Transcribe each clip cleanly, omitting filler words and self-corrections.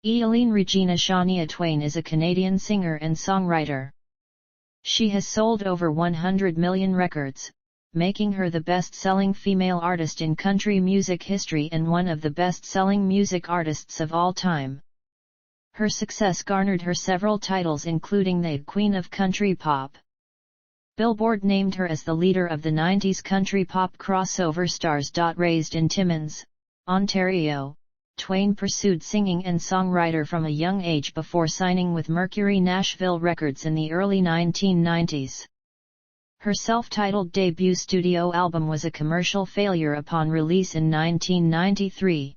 Eilleen Regina Shania Twain is a Canadian singer and songwriter. She has sold over 100 million records, making her the best-selling female artist in country music history and one of the best-selling music artists of all time. Her success garnered her several titles including the Queen of Country Pop. Billboard named her as the leader of the 90s country pop crossover stars. Raised in Timmins, Ontario, Twain pursued singing and songwriter from a young age before signing with Mercury Nashville Records in the early 1990s. Her self-titled debut studio album was a commercial failure upon release in 1993.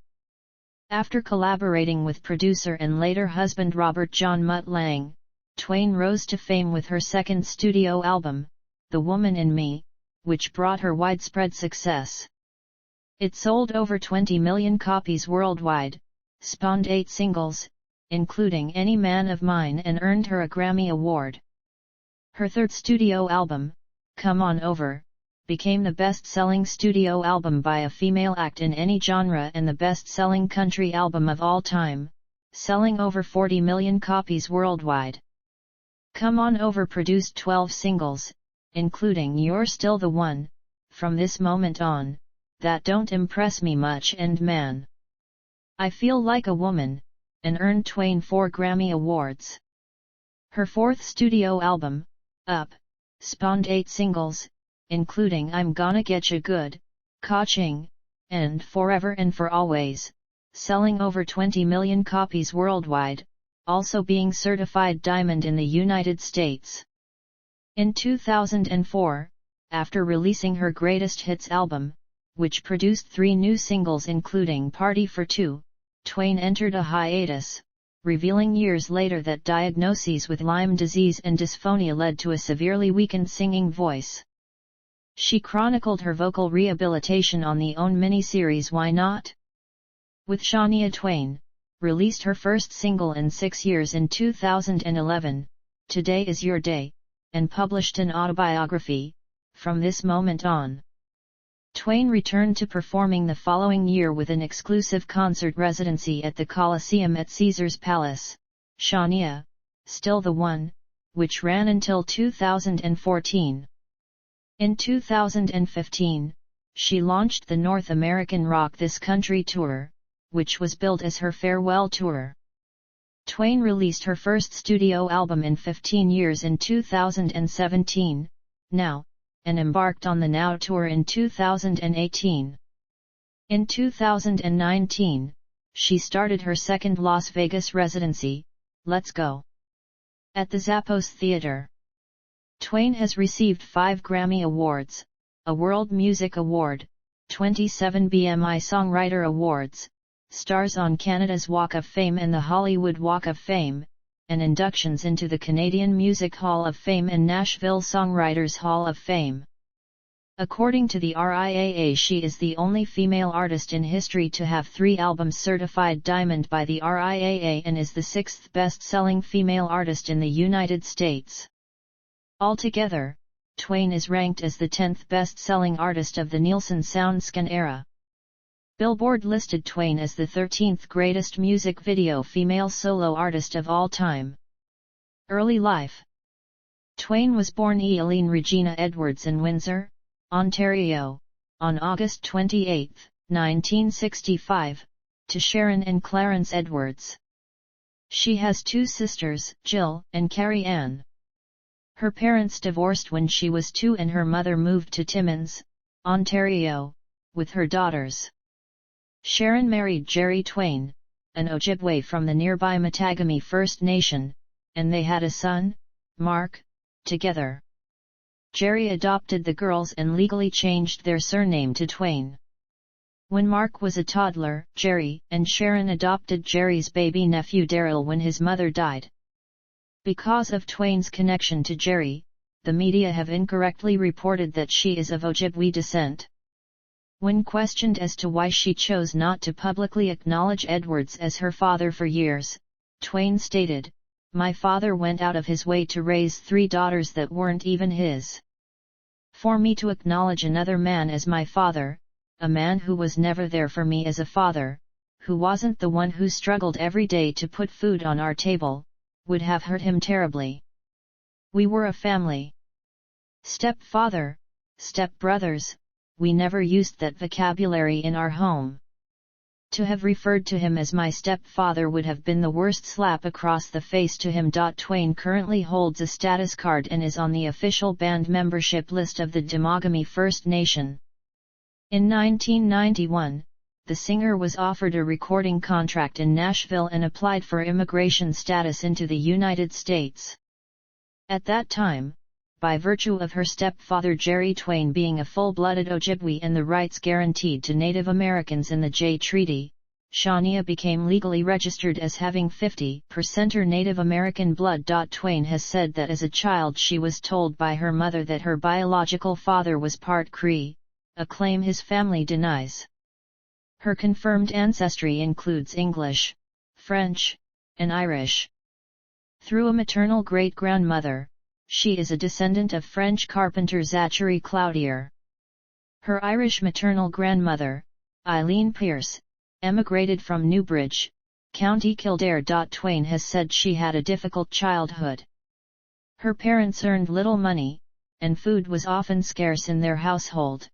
After collaborating with producer and later husband Robert John Mutt Lang, Twain rose to fame with her second studio album, The Woman in Me, which brought her widespread success. It sold over 20 million copies worldwide, spawned 8 singles, including Any Man of Mine, and earned her a Grammy Award. Her third studio album, Come On Over, became the best-selling studio album by a female act in any genre and the best-selling country album of all time, selling over 40 million copies worldwide. Come On Over produced 12 singles, including You're Still the One, From This Moment On, That Don't Impress Me Much, and Man, I Feel Like a Woman, and earned Twain 4 Grammy Awards. Her fourth studio album, Up, spawned 8 singles, including I'm Gonna Getcha Good, Ka-Ching, and Forever and For Always, selling over 20 million copies worldwide, also being certified diamond in the United States. In 2004, after releasing her greatest hits album, which produced 3 new singles including Party for Two, Twain entered a hiatus, revealing years later that diagnoses with Lyme disease and dysphonia led to a severely weakened singing voice. She chronicled her vocal rehabilitation on the OWN miniseries Why Not? With Shania Twain, released her first single in 6 years in 2011, Today Is Your Day, and published an autobiography, From This Moment On. Twain returned to performing the following year with an exclusive concert residency at the Coliseum at Caesar's Palace, Shania, Still the One, which ran until 2014. In 2015, she launched the North American Rock This Country Tour, which was billed as her farewell tour. Twain released her first studio album in 15 years in 2017, Now, and embarked on the Now Tour in 2018. In 2019, she started her second Las Vegas residency, Let's Go, at the Zappos Theater. Twain has received 5 Grammy Awards, a World Music Award, 27 BMI Songwriter Awards, stars on Canada's Walk of Fame and the Hollywood Walk of Fame, and inductions into the Canadian Music Hall of Fame and Nashville Songwriters Hall of Fame. According to the RIAA, she is the only female artist in history to have 3 albums certified diamond by the RIAA and is the 6th best-selling female artist in the United States. Altogether, Twain is ranked as the 10th best-selling artist of the Nielsen SoundScan era. Billboard listed Twain as the 13th greatest music video female solo artist of all time. Early life. Twain was born Eilleen Regina Edwards in Windsor, Ontario, on August 28, 1965, to Sharon and Clarence Edwards. She has 2 sisters, Jill and Carrie Ann. Her parents divorced when she was 2 and her mother moved to Timmins, Ontario, with her daughters. Sharon married Jerry Twain, an Ojibwe from the nearby Matagami First Nation, and they had a son, Mark, together. Jerry adopted the girls and legally changed their surname to Twain. When Mark was a toddler, Jerry and Sharon adopted Jerry's baby nephew Daryl when his mother died. Because of Twain's connection to Jerry, the media have incorrectly reported that she is of Ojibwe descent. When questioned as to why she chose not to publicly acknowledge Edwards as her father for years, Twain stated, "My father went out of his way to raise 3 daughters that weren't even his. For me to acknowledge another man as my father, a man who was never there for me as a father, who wasn't the one who struggled every day to put food on our table, would have hurt him terribly. We were a family. Stepfather, stepbrothers, we never used that vocabulary in our home. To have referred to him as my stepfather would have been the worst slap across the face to him. Twain currently holds a status card and is on the official band membership list of the Demogamy First Nation. In 1991, the singer was offered a recording contract in Nashville and applied for immigration status into the United States. At that time, by virtue of her stepfather Jerry Twain being a full-blooded Ojibwe and the rights guaranteed to Native Americans in the Jay Treaty, Shania became legally registered as having 50% or Native American blood. Twain has said that as a child she was told by her mother that her biological father was part Cree, a claim his family denies. Her confirmed ancestry includes English, French, and Irish. Through a maternal great-grandmother, she is a descendant of French carpenter Zachary Cloutier. Her Irish maternal grandmother, Eilleen Pierce, emigrated from Newbridge, County Kildare. Twain has said she had a difficult childhood. Her parents earned little money, and food was often scarce in their household.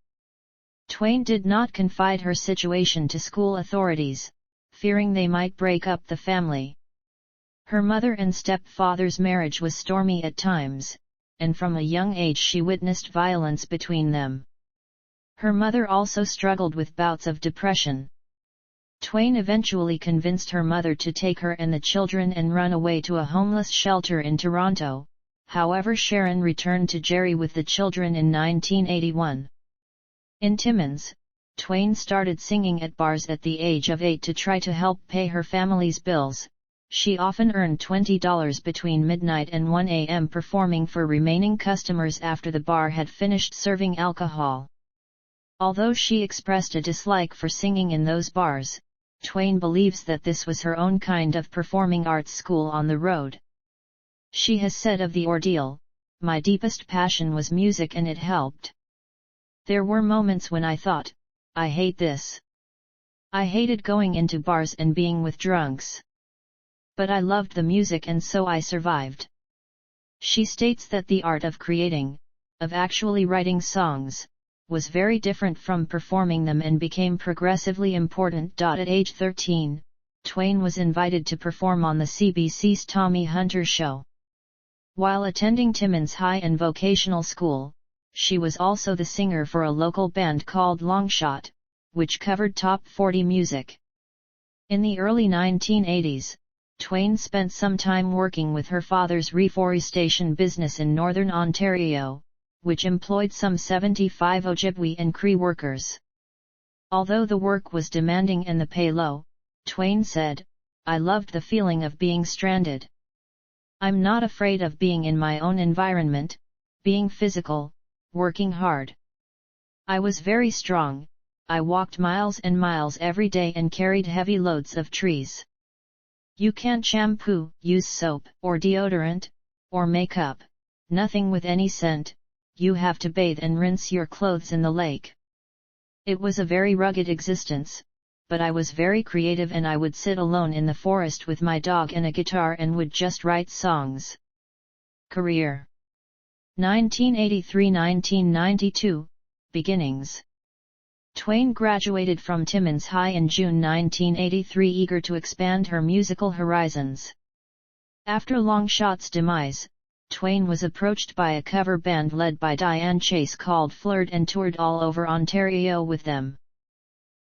Twain did not confide her situation to school authorities, fearing they might break up the family. Her mother and stepfather's marriage was stormy at times, and from a young age she witnessed violence between them. Her mother also struggled with bouts of depression. Twain eventually convinced her mother to take her and the children and run away to a homeless shelter in Toronto. However, Sharon returned to Jerry with the children in 1981. In Timmins, Twain started singing at bars at the age of 8 to try to help pay her family's bills. She often earned $20 between midnight and 1 a.m. performing for remaining customers after the bar had finished serving alcohol. Although she expressed a dislike for singing in those bars, Twain believes that this was her own kind of performing arts school on the road. She has said of the ordeal, "My deepest passion was music and it helped. There were moments when I thought, I hate this. I hated going into bars and being with drunks. But I loved the music and so I survived." She states that the art of creating, of actually writing songs, was very different from performing them and became progressively important. At age 13, Twain was invited to perform on the CBC's Tommy Hunter show. While attending Timmins High and Vocational School, she was also the singer for a local band called Longshot, which covered top 40 music. In the early 1980s, Twain spent some time working with her father's reforestation business in northern Ontario, which employed some 75 Ojibwe and Cree workers. Although the work was demanding and the pay low, Twain said, "I loved the feeling of being stranded. I'm not afraid of being in my own environment, being physical, working hard. I was very strong, I walked miles and miles every day and carried heavy loads of trees. You can't shampoo, use soap, or deodorant, or makeup, nothing with any scent, you have to bathe and rinse your clothes in the lake. It was a very rugged existence, but I was very creative and I would sit alone in the forest with my dog and a guitar and would just write songs." Career 1983–1992, Beginnings. Twain graduated from Timmins High in June 1983, eager to expand her musical horizons. After Longshot's demise, Twain was approached by a cover band led by Diane Chase called Flirt and toured all over Ontario with them.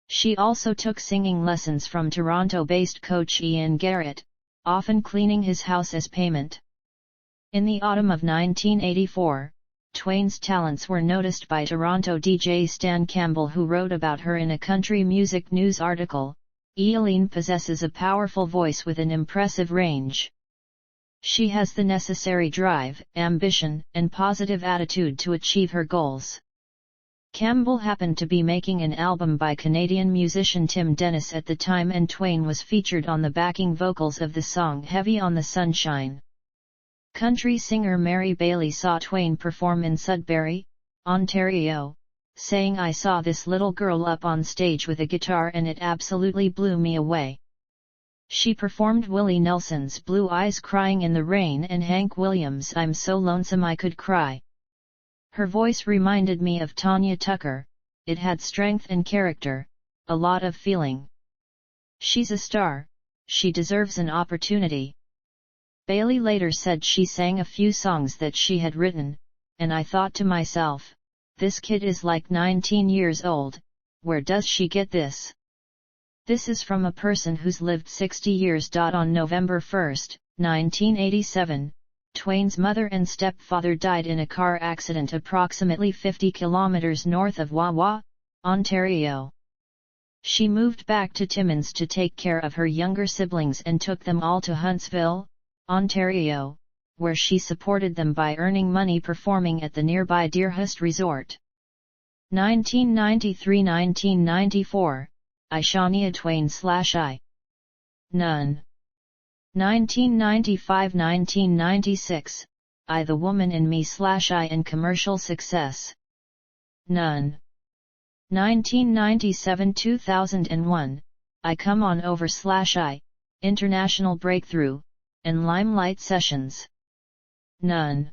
She also took singing lessons from Toronto-based coach Ian Garrett, often cleaning his house as payment. In the autumn of 1984, Twain's talents were noticed by Toronto DJ Stan Campbell, who wrote about her in a country music news article. Eilleen possesses a powerful voice with an impressive range. She has the necessary drive, ambition, and positive attitude to achieve her goals. Campbell happened to be making an album by Canadian musician Tim Dennis at the time, and Twain was featured on the backing vocals of the song Heavy on the Sunshine. Country singer Mary Bailey saw Twain perform in Sudbury, Ontario, saying, "I saw this little girl up on stage with a guitar and it absolutely blew me away." She performed Willie Nelson's Blue Eyes Crying in the Rain and Hank Williams' I'm So Lonesome I Could Cry. Her voice reminded me of Tanya Tucker. It had strength and character, a lot of feeling. She's a star, she deserves an opportunity. Bailey later said she sang a few songs that she had written, and I thought to myself, this kid is like 19 years old, where does she get this? This is from a person who's lived 60 years. On November 1, 1987, Twain's mother and stepfather died in a car accident approximately 50 kilometers north of Wawa, Ontario. She moved back to Timmins to take care of her younger siblings and took them all to Huntsville, Ontario, where she supported them by earning money performing at the nearby Deerhurst Resort. 1993–1994, I Shania Twain / I. None. 1995–1996, I The Woman in Me / I and Commercial Success. None. 1997–2001, I Come On Over / I, International Breakthrough, and Limelight Sessions. None.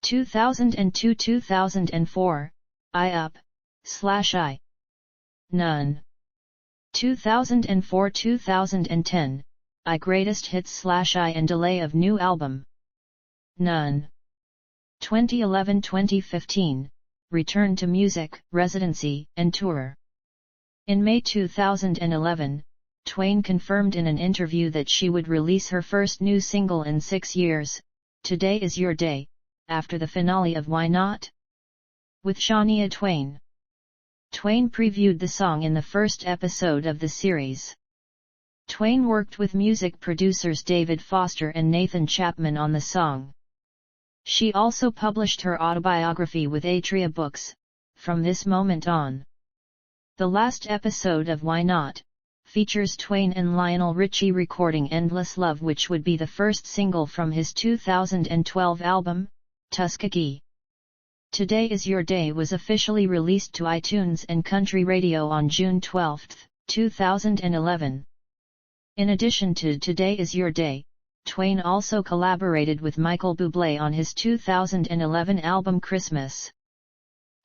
2002–2004, I Up / I. None. 2004–2010, I Greatest Hits / I and Delay of New Album. None. 2011–2015, Return to Music, Residency, and Tour. In May 2011, Twain confirmed in an interview that she would release her first new single in 6 years, Today Is Your Day, after the finale of Why Not? With Shania Twain. Twain previewed the song in the first episode of the series. Twain worked with music producers David Foster and Nathan Chapman on the song. She also published her autobiography with Atria Books, From This Moment On. The last episode of Why Not? Features Twain and Lionel Richie recording Endless Love, which would be the first single from his 2012 album, Tuskegee. Today Is Your Day was officially released to iTunes and country radio on June 12, 2011. In addition to Today Is Your Day, Twain also collaborated with Michael Bublé on his 2011 album Christmas.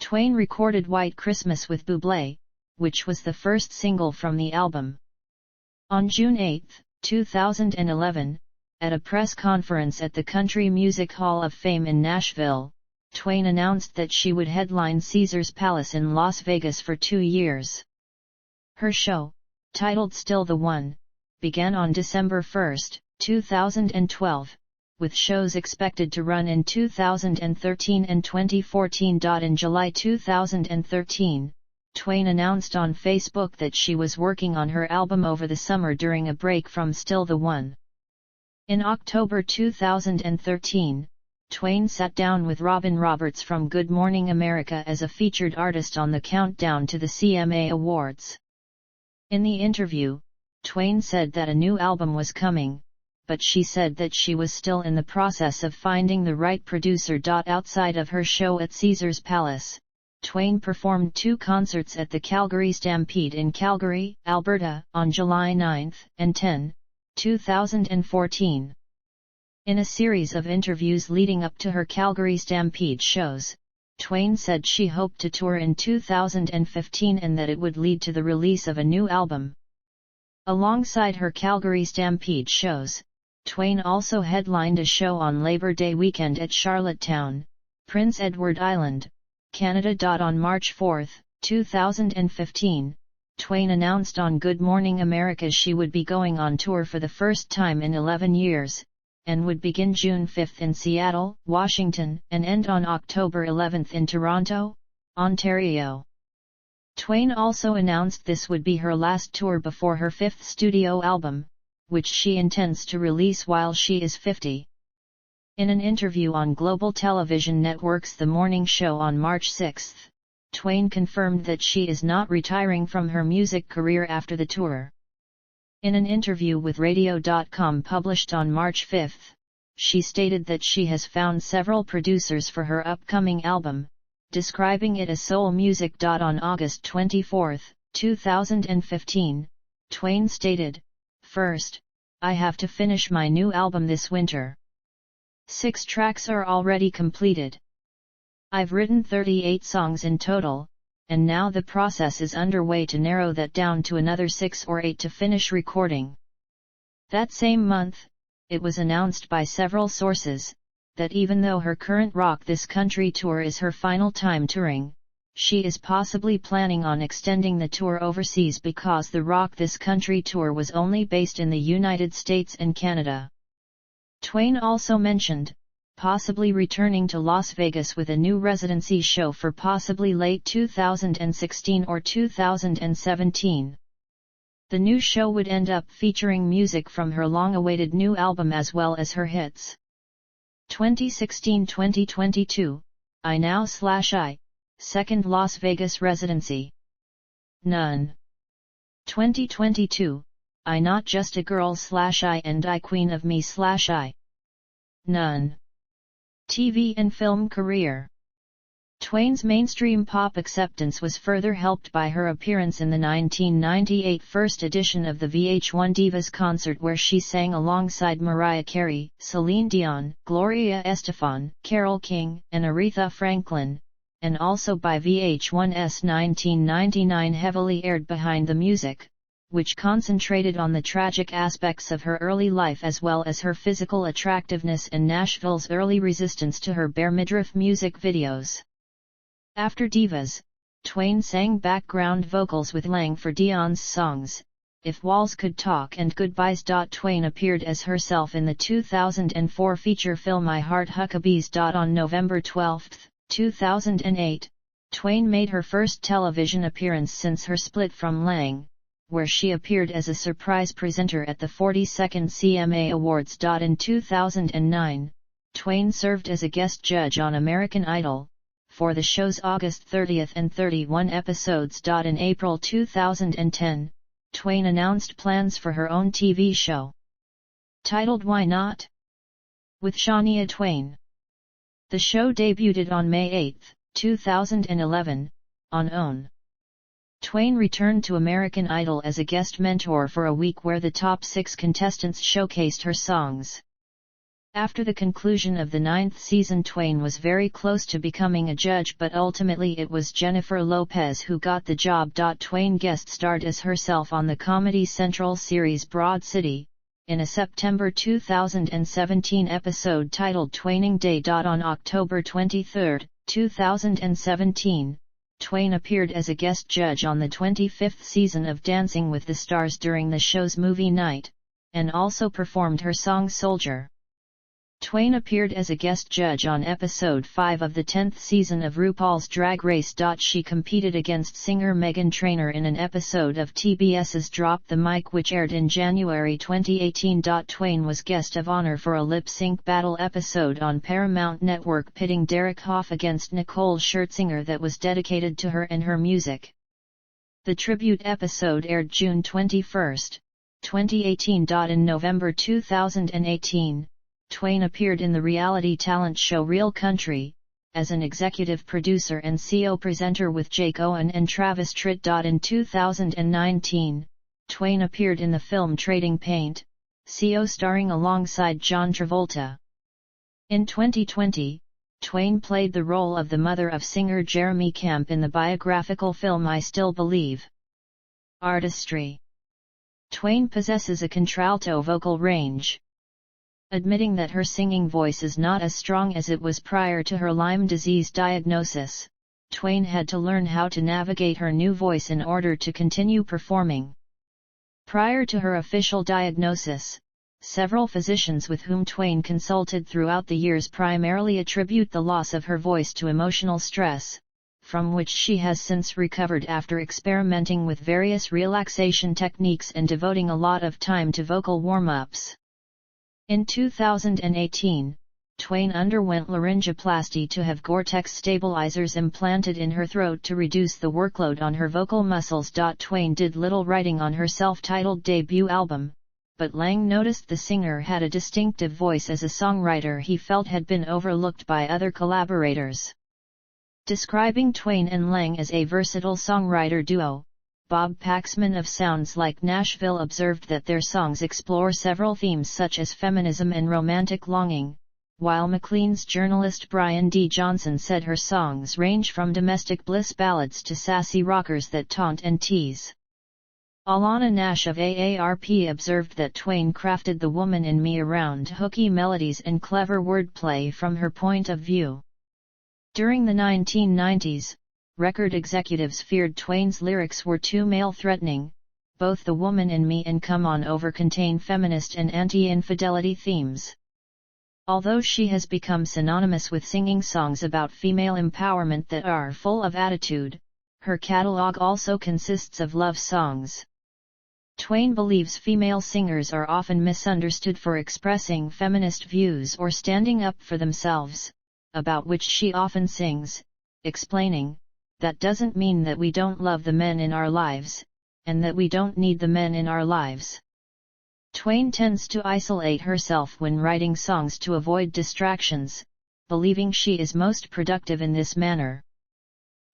Twain recorded White Christmas with Bublé, which was the first single from the album. On June 8, 2011, at a press conference at the Country Music Hall of Fame in Nashville, Twain announced that she would headline Caesars Palace in Las Vegas for 2 years. Her show, titled Still the One, began on December 1, 2012, with shows expected to run in 2013 and 2014. In July 2013, Twain announced on Facebook that she was working on her album over the summer during a break from Still the One. In October 2013, Twain sat down with Robin Roberts from Good Morning America as a featured artist on the countdown to the CMA Awards. In the interview, Twain said that a new album was coming, but she said that she was still in the process of finding the right producer. Outside of her show at Caesars Palace, Twain performed 2 concerts at the Calgary Stampede in Calgary, Alberta, on July 9 and 10, 2014. In a series of interviews leading up to her Calgary Stampede shows, Twain said she hoped to tour in 2015 and that it would lead to the release of a new album. Alongside her Calgary Stampede shows, Twain also headlined a show on Labor Day weekend at Charlottetown, Prince Edward Island, Canada. On March 4, 2015, Twain announced on Good Morning America she would be going on tour for the first time in 11 years, and would begin June 5 in Seattle, Washington, and end on October 11 in Toronto, Ontario. Twain also announced this would be her last tour before her 5th studio album, which she intends to release while she is 50. In an interview on Global Television Network's The Morning Show on March 6, Twain confirmed that she is not retiring from her music career after the tour. In an interview with Radio.com published on March 5, she stated that she has found several producers for her upcoming album, describing it as soul music. On August 24, 2015, Twain stated, "First, I have to finish my new album this winter. 6 tracks are already completed. I've written 38 songs in total, and now the process is underway to narrow that down to another 6 or 8 to finish recording." That same month, it was announced by several sources, that even though her current Rock This Country tour is her final time touring, she is possibly planning on extending the tour overseas because the Rock This Country tour was only based in the United States and Canada. Twain also mentioned, possibly returning to Las Vegas with a new residency show for possibly late 2016 or 2017. The new show would end up featuring music from her long-awaited new album as well as her hits. 2016-2022, I Now/I, second Las Vegas residency. None. 2022, I Not Just a Girl/I and I Queen of Me/I. None. TV and film career. Twain's mainstream pop acceptance was further helped by her appearance in the 1998 first edition of the VH1 Divas concert where she sang alongside Mariah Carey, Celine Dion, Gloria Estefan, Carole King, and Aretha Franklin, and also by VH1's 1999 heavily aired Behind the Music, which concentrated on the tragic aspects of her early life as well as her physical attractiveness and Nashville's early resistance to her bare midriff music videos. After Divas, Twain sang background vocals with Lang for Dion's songs, If Walls Could Talk and Goodbyes. Twain appeared as herself in the 2004 feature film I Heart Huckabees. On November 12, 2008, Twain made her first television appearance since her split from Lang, where she appeared as a surprise presenter at the 42nd CMA Awards. In 2009, Twain served as a guest judge on American Idol, for the show's August 30 and 31 episodes. In April 2010, Twain announced plans for her own TV show, titled Why Not? With Shania Twain. The show debuted on May 8, 2011, on OWN. Twain returned to American Idol as a guest mentor for a week where the top 6 contestants showcased her songs. After the conclusion of the 9th season, Twain was very close to becoming a judge, but ultimately it was Jennifer Lopez who got the job. Twain guest starred as herself on the Comedy Central series Broad City, in a September 2017 episode titled Twaining Day. On October 23, 2017, Twain appeared as a guest judge on the 25th season of Dancing with the Stars during the show's movie night, and also performed her song Soldier. Twain appeared as a guest judge on episode 5 of the 10th season of RuPaul's Drag Race. She competed against singer Meghan Trainor in an episode of TBS's Drop the Mic, which aired in January 2018. Twain was guest of honor for a lip-sync battle episode on Paramount Network pitting Derek Hough against Nicole Scherzinger that was dedicated to her and her music. The tribute episode aired June 21, 2018. In November 2018, Twain appeared in the reality talent show Real Country, as an executive producer and CO presenter with Jake Owen and Travis Tritt. In 2019, Twain appeared in the film Trading Paint, CO starring alongside John Travolta. In 2020, Twain played the role of the mother of singer Jeremy Camp in the biographical film I Still Believe. Artistry. Twain possesses a contralto vocal range. Admitting that her singing voice is not as strong as it was prior to her Lyme disease diagnosis, Twain had to learn how to navigate her new voice in order to continue performing. Prior to her official diagnosis, several physicians with whom Twain consulted throughout the years primarily attribute the loss of her voice to emotional stress, from which she has since recovered after experimenting with various relaxation techniques and devoting a lot of time to vocal warm-ups. In 2018, Twain underwent laryngoplasty to have Gore-Tex stabilizers implanted in her throat to reduce the workload on her vocal muscles. Twain did little writing on her self-titled debut album, but Lang noticed the singer had a distinctive voice as a songwriter he felt had been overlooked by other collaborators. Describing Twain and Lang as a versatile songwriter duo, Bob Paxman of Sounds Like Nashville observed that their songs explore several themes such as feminism and romantic longing, while Maclean's journalist Brian D. Johnson said her songs range from domestic bliss ballads to sassy rockers that taunt and tease. Alana Nash of AARP observed that Twain crafted The Woman in Me around hooky melodies and clever wordplay from her point of view. During the 1990s, record executives feared Twain's lyrics were too male-threatening. Both The Woman in Me and Come On Over contain feminist and anti-infidelity themes. Although she has become synonymous with singing songs about female empowerment that are full of attitude, her catalog also consists of love songs. Twain believes female singers are often misunderstood for expressing feminist views or standing up for themselves, about which she often sings, explaining, "That doesn't mean that we don't love the men in our lives, and that we don't need the men in our lives." Twain tends to isolate herself when writing songs to avoid distractions, believing she is most productive in this manner.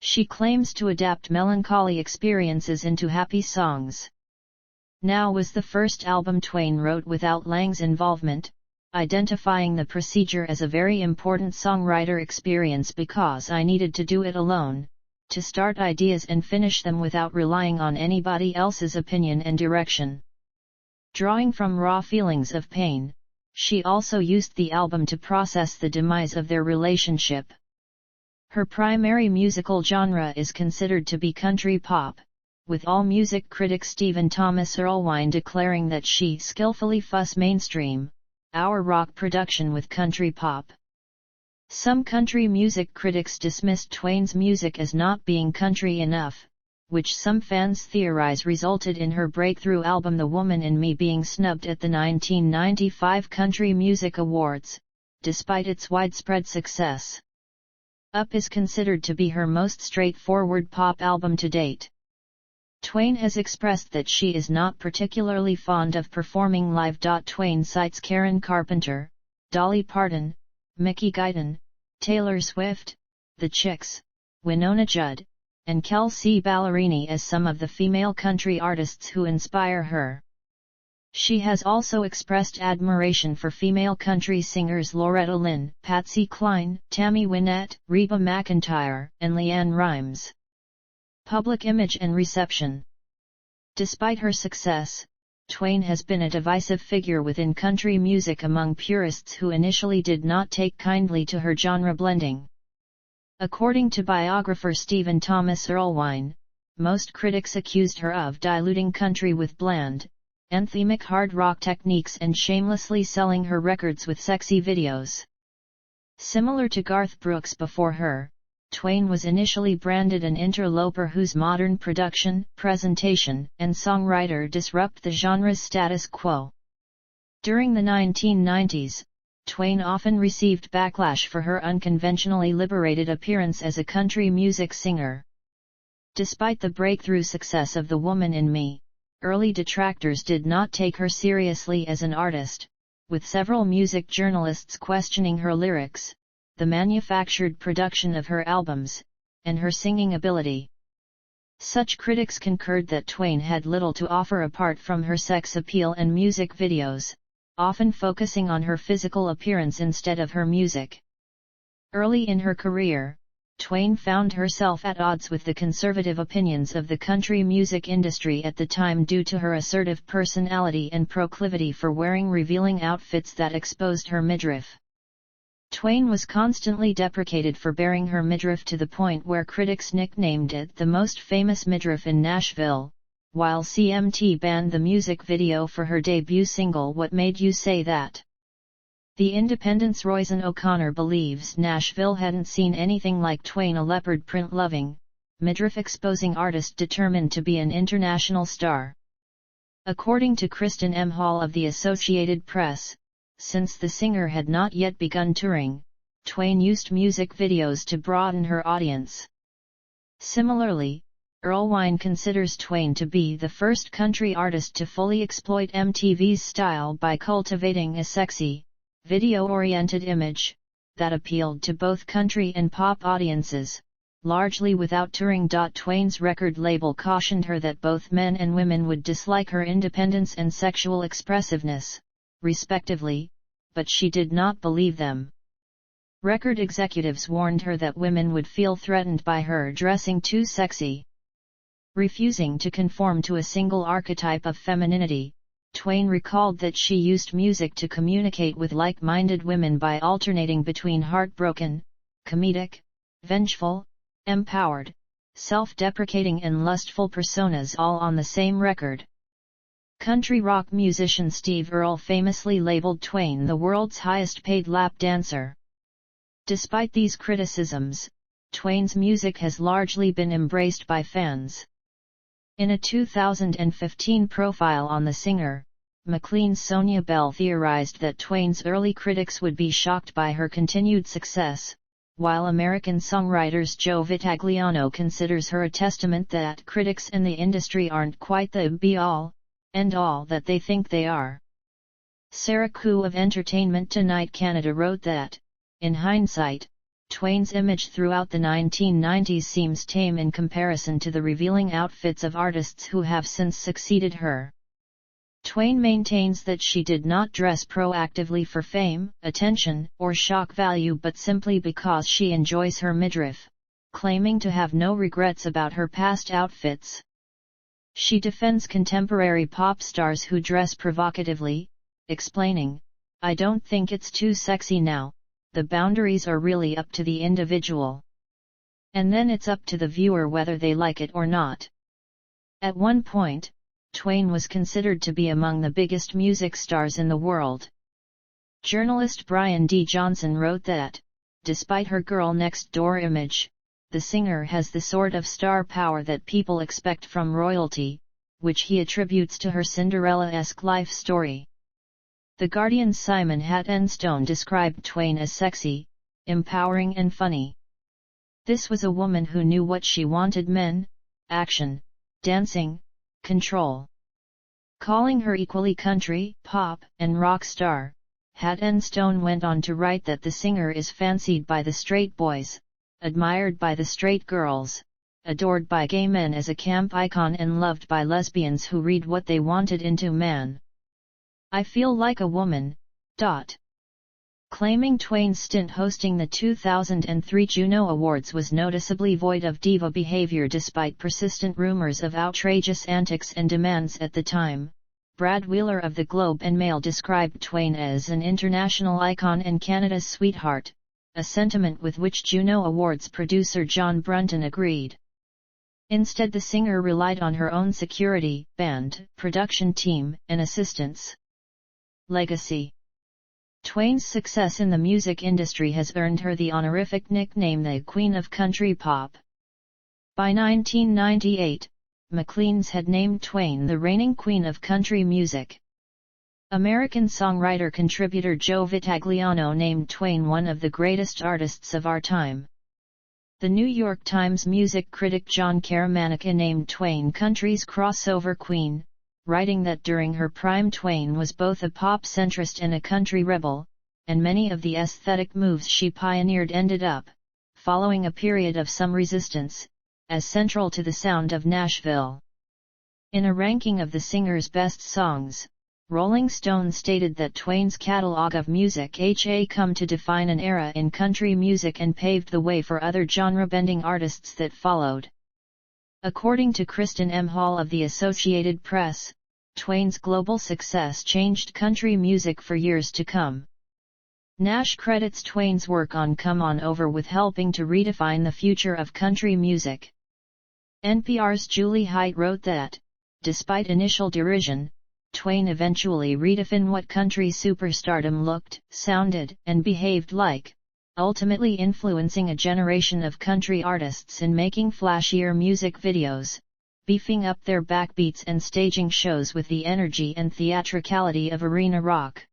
She claims to adapt melancholy experiences into happy songs. Now was the first album Twain wrote without Lang's involvement, identifying the procedure as a very important songwriter experience because I needed to do it alone, to start ideas and finish them without relying on anybody else's opinion and direction. Drawing from raw feelings of pain, she also used the album to process the demise of their relationship. Her primary musical genre is considered to be country pop, with AllMusic critic Stephen Thomas Erlewine declaring that she skillfully fuss mainstream, our rock production with country pop. Some country music critics dismissed Twain's music as not being country enough, which some fans theorize resulted in her breakthrough album The Woman in Me being snubbed at the 1995 Country Music Awards, despite its widespread success. Up is considered to be her most straightforward pop album to date. Twain has expressed that she is not particularly fond of performing live. Twain cites Karen Carpenter, Dolly Parton, Mickey Guyton, Taylor Swift, The Chicks, Winona Judd, and Kelsea Ballerini as some of the female country artists who inspire her. She has also expressed admiration for female country singers Loretta Lynn, Patsy Cline, Tammy Wynette, Reba McEntire, and Leanne Rimes. Public image and reception. Despite her success, Twain has been a divisive figure within country music among purists who initially did not take kindly to her genre blending. According to biographer Stephen Thomas Erlewine, most critics accused her of diluting country with bland, anthemic hard rock techniques and shamelessly selling her records with sexy videos. Similar to Garth Brooks before her, Twain was initially branded an interloper whose modern production, presentation, and songwriter disrupt the genre's status quo. During the 1990s, Twain often received backlash for her unconventionally liberated appearance as a country music singer. Despite the breakthrough success of The Woman in Me, early detractors did not take her seriously as an artist, with several music journalists questioning her lyrics, the manufactured production of her albums, and her singing ability. Such critics concurred that Twain had little to offer apart from her sex appeal and music videos, often focusing on her physical appearance instead of her music. Early in her career, Twain found herself at odds with the conservative opinions of the country music industry at the time due to her assertive personality and proclivity for wearing revealing outfits that exposed her midriff. Twain was constantly deprecated for bearing her midriff to the point where critics nicknamed it the most famous midriff in Nashville, while CMT banned the music video for her debut single What Made You Say That. The Independent's Roisin O'Connor believes Nashville hadn't seen anything like Twain, a leopard print-loving, midriff-exposing artist determined to be an international star. According to Kristen M. Hall of the Associated Press, since the singer had not yet begun touring, Twain used music videos to broaden her audience. Similarly, Erlewine considers Twain to be the first country artist to fully exploit MTV's style by cultivating a sexy, video-oriented image that appealed to both country and pop audiences, largely without touring. Twain's record label cautioned her that both men and women would dislike her independence and sexual expressiveness, respectively, but she did not believe them. Record executives warned her that women would feel threatened by her dressing too sexy. Refusing to conform to a single archetype of femininity, Twain recalled that she used music to communicate with like-minded women by alternating between heartbroken, comedic, vengeful, empowered, self-deprecating and lustful personas all on the same record. Country rock musician Steve Earle famously labeled Twain the world's highest-paid lap dancer. Despite these criticisms, Twain's music has largely been embraced by fans. In a 2015 profile on the singer, Maclean's Sonia Bell theorized that Twain's early critics would be shocked by her continued success, while American songwriters Joe Vitagliano considers her a testament that critics and the industry aren't quite the be-all, end-all that they think they are. Sarah Koo of Entertainment Tonight Canada wrote that, in hindsight, Twain's image throughout the 1990s seems tame in comparison to the revealing outfits of artists who have since succeeded her. Twain maintains that she did not dress proactively for fame, attention, or shock value but simply because she enjoys her midriff, claiming to have no regrets about her past outfits. She defends contemporary pop stars who dress provocatively, explaining, "I don't think it's too sexy now. The boundaries are really up to the individual. And then it's up to the viewer whether they like it or not." At one point, Twain was considered to be among the biggest music stars in the world. Journalist Brian D. Johnson wrote that, despite her girl-next-door image, the singer has the sort of star power that people expect from royalty, which he attributes to her Cinderella-esque life story. The Guardian's Simon Hattenstone described Twain as sexy, empowering and funny. This was a woman who knew what she wanted: men, action, dancing, control. Calling her equally country, pop, and rock star, Hattenstone went on to write that the singer is fancied by the straight boys, admired by the straight girls, adored by gay men as a camp icon and loved by lesbians who read what they wanted into man. "I feel like a woman." Claiming Twain's stint hosting the 2003 Juno Awards was noticeably void of diva behavior despite persistent rumors of outrageous antics and demands at the time, Brad Wheeler of the Globe and Mail described Twain as an international icon and Canada's sweetheart, a sentiment with which Juno Awards producer John Brunton agreed. Instead, the singer relied on her own security, band, production team, and assistants. Legacy. Twain's success in the music industry has earned her the honorific nickname the Queen of Country Pop. By 1998, Maclean's had named Twain the reigning Queen of Country Music. American songwriter-contributor Joe Vitagliano named Twain one of the greatest artists of our time. The New York Times music critic John Caramanica named Twain country's crossover queen, writing that during her prime Twain was both a pop centrist and a country rebel, and many of the aesthetic moves she pioneered ended up, following a period of some resistance, as central to the sound of Nashville. In a ranking of the singer's best songs, Rolling Stone stated that Twain's catalog of music had come to define an era in country music and paved the way for other genre-bending artists that followed. According to Kristen M. Hall of the Associated Press, Twain's global success changed country music for years to come. Nash credits Twain's work on Come On Over with helping to redefine the future of country music. NPR's Julie Height wrote that, despite initial derision, Twain eventually redefined what country superstardom looked, sounded, and behaved like, ultimately influencing a generation of country artists in making flashier music videos, beefing up their backbeats and staging shows with the energy and theatricality of arena rock.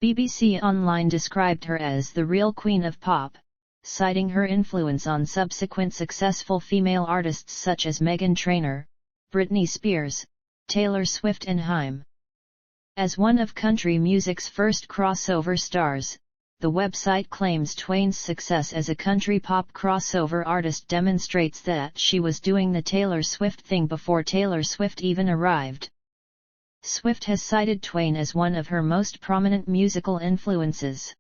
BBC Online described her as the real queen of pop, citing her influence on subsequent successful female artists such as Meghan Trainor, Britney Spears, Taylor Swift and Haim. As one of country music's first crossover stars, The website claims Twain's success as a country pop crossover artist demonstrates that she was doing the Taylor Swift thing before Taylor Swift even arrived. Swift has cited Twain as one of her most prominent musical influences.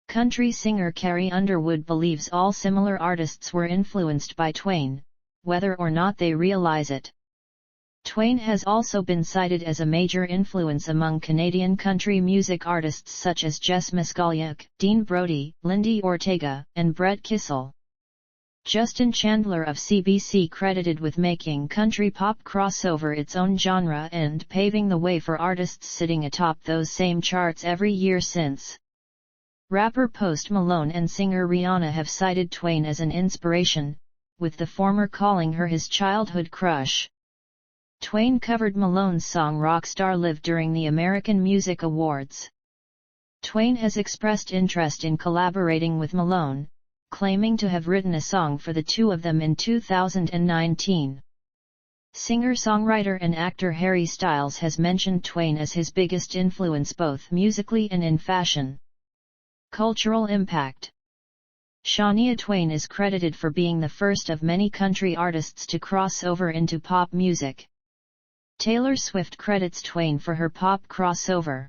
Country singer Carrie Underwood believes all similar artists were influenced by Twain, whether or not they realize it. Twain has also been cited as a major influence among Canadian country music artists such as Jess Miscalliach, Dean Brody, Lindy Ortega, and Brett Kissel. Justin Chandler of CBC credited with making country pop crossover its own genre and paving the way for artists sitting atop those same charts every year since. Rapper Post Malone and singer Rihanna have cited Twain as an inspiration, with the former calling her his childhood crush. Twain covered Malone's song Rockstar Live during the American Music Awards. Twain has expressed interest in collaborating with Malone, claiming to have written a song for the two of them in 2019. Singer-songwriter and actor Harry Styles has mentioned Twain as his biggest influence both musically and in fashion. Cultural impact. Shania Twain is credited for being the first of many country artists to cross over into pop music. Taylor Swift credits Twain for her pop crossover.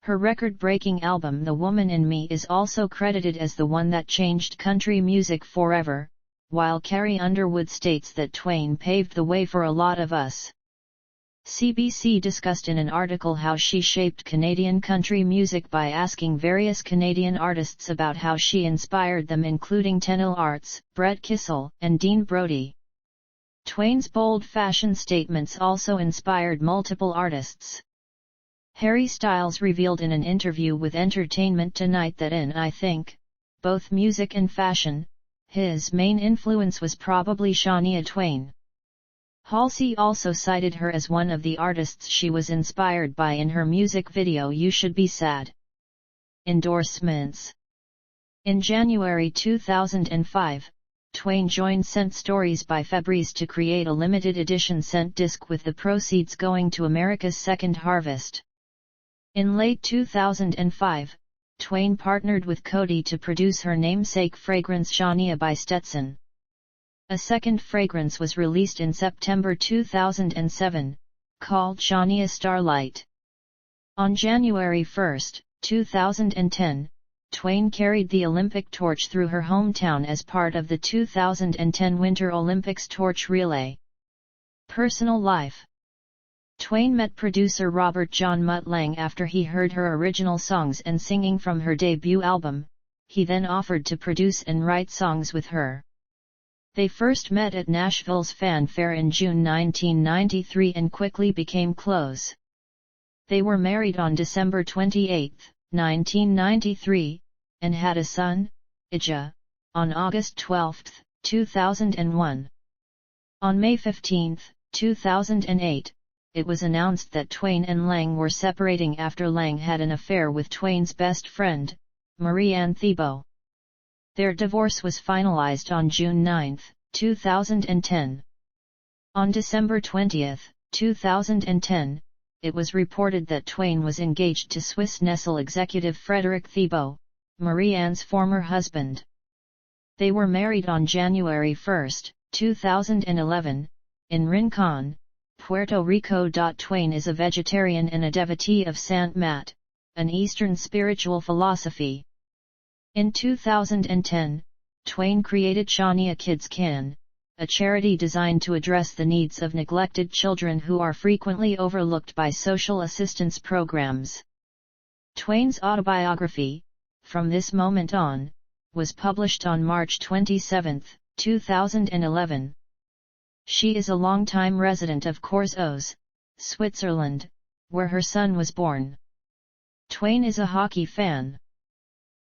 Her record-breaking album The Woman in Me is also credited as the one that changed country music forever, while Carrie Underwood states that Twain paved the way for a lot of us. CBC discussed in an article how she shaped Canadian country music by asking various Canadian artists about how she inspired them, including Tenille Arts, Brett Kissel, and Dean Brody. Twain's bold fashion statements also inspired multiple artists. Harry Styles revealed in an interview with Entertainment Tonight that in I think, both music and fashion, his main influence was probably Shania Twain. Halsey also cited her as one of the artists she was inspired by in her music video You Should Be Sad. Endorsements. In January 2005, Twain joined Scent Stories by Febreze to create a limited edition scent disc with the proceeds going to America's Second Harvest. In late 2005, Twain partnered with Coty to produce her namesake fragrance Shania by Stetson. A second fragrance was released in September 2007, called Shania Starlight. On January 1, 2010, Twain carried the Olympic torch through her hometown as part of the 2010 Winter Olympics torch relay. Personal life. Twain met producer Robert John Mutt Lange after he heard her original songs and singing from her debut album. He then offered to produce and write songs with her. They first met at Nashville's Fan Fair in June 1993 and quickly became close. They were married on December 28, 1993, and had a son, Ija, on August 12, 2001. On May 15, 2008, it was announced that Twain and Lange were separating after Lange had an affair with Twain's best friend, Marianne Thibault. Their divorce was finalized on June 9, 2010. On December 20, 2010, it was reported that Twain was engaged to Swiss Nestle executive Frédéric Thibault, Marianne's former husband. They were married on January 1, 2011, in Rincon, Puerto Rico. Twain is a vegetarian and a devotee of Sant Mat, an Eastern spiritual philosophy. In 2010, Twain created Shania Kids Can, a charity designed to address the needs of neglected children who are frequently overlooked by social assistance programs. Twain's autobiography, From This Moment On, was published on March 27, 2011. She is a longtime resident of Courseulles, Switzerland, where her son was born. Twain is a hockey fan.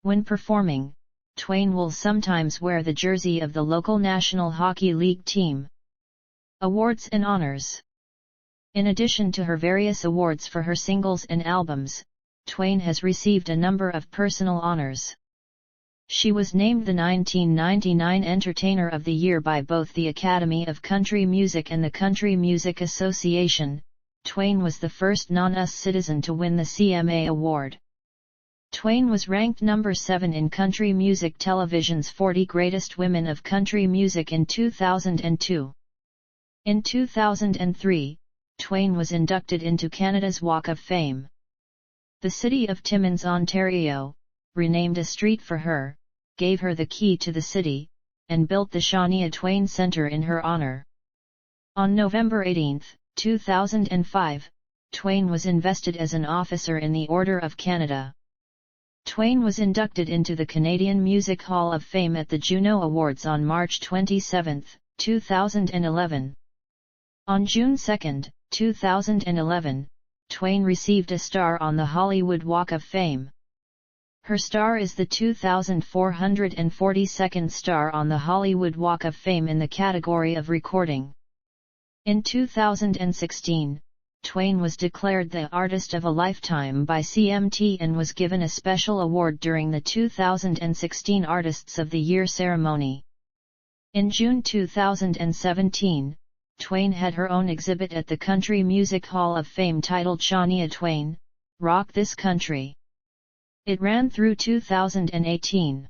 When performing, Twain will sometimes wear the jersey of the local National Hockey League team. Awards and honors. In addition to her various awards for her singles and albums, Twain has received a number of personal honors. She was named the 1999 Entertainer of the Year by both the Academy of Country Music and the Country Music Association. Twain was the first non-US citizen to win the CMA award. Twain was ranked number 7 in Country Music Television's 40 Greatest Women of Country Music in 2002. In 2003, Twain was inducted into Canada's Walk of Fame. The city of Timmins, Ontario, renamed a street for her, gave her the key to the city, and built the Shania Twain Centre in her honor. On November 18, 2005, Twain was invested as an officer in the Order of Canada. Twain was inducted into the Canadian Music Hall of Fame at the Juno Awards on March 27, 2011. On June 2, 2011, Twain received a star on the Hollywood Walk of Fame. Her star is the 2,442nd star on the Hollywood Walk of Fame in the category of recording. In 2016, Twain was declared the Artist of a Lifetime by CMT and was given a special award during the 2016 Artists of the Year ceremony. In June 2017, Twain had her own exhibit at the Country Music Hall of Fame titled Shania Twain, Rock This Country. It ran through 2018.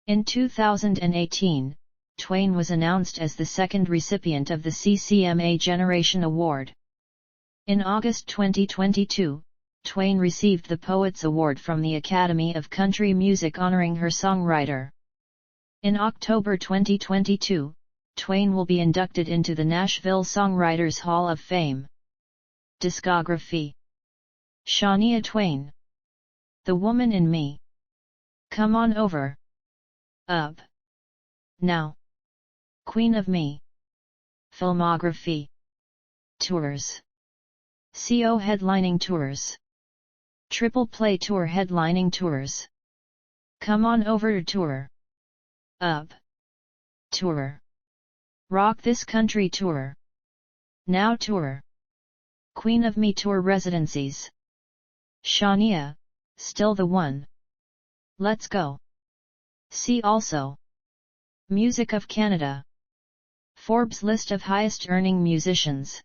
In 2018, Twain was announced as the second recipient of the CCMA Generation Award. In August 2022, Twain received the Poets Award from the Academy of Country Music honoring her songwriter. In October 2022, Twain will be inducted into the Nashville Songwriters Hall of Fame. Discography: Shania Twain, The Woman in Me, Come On Over, Up, Now, Queen of Me. Filmography: Tours. CO headlining tours. Triple Play Tour headlining tours. Come On Over Tour. Up Tour. Rock This Country Tour. Now Tour. Queen of Me Tour residencies. Shania, Still the One. Let's Go. See also: Music of Canada. Forbes list of highest earning musicians.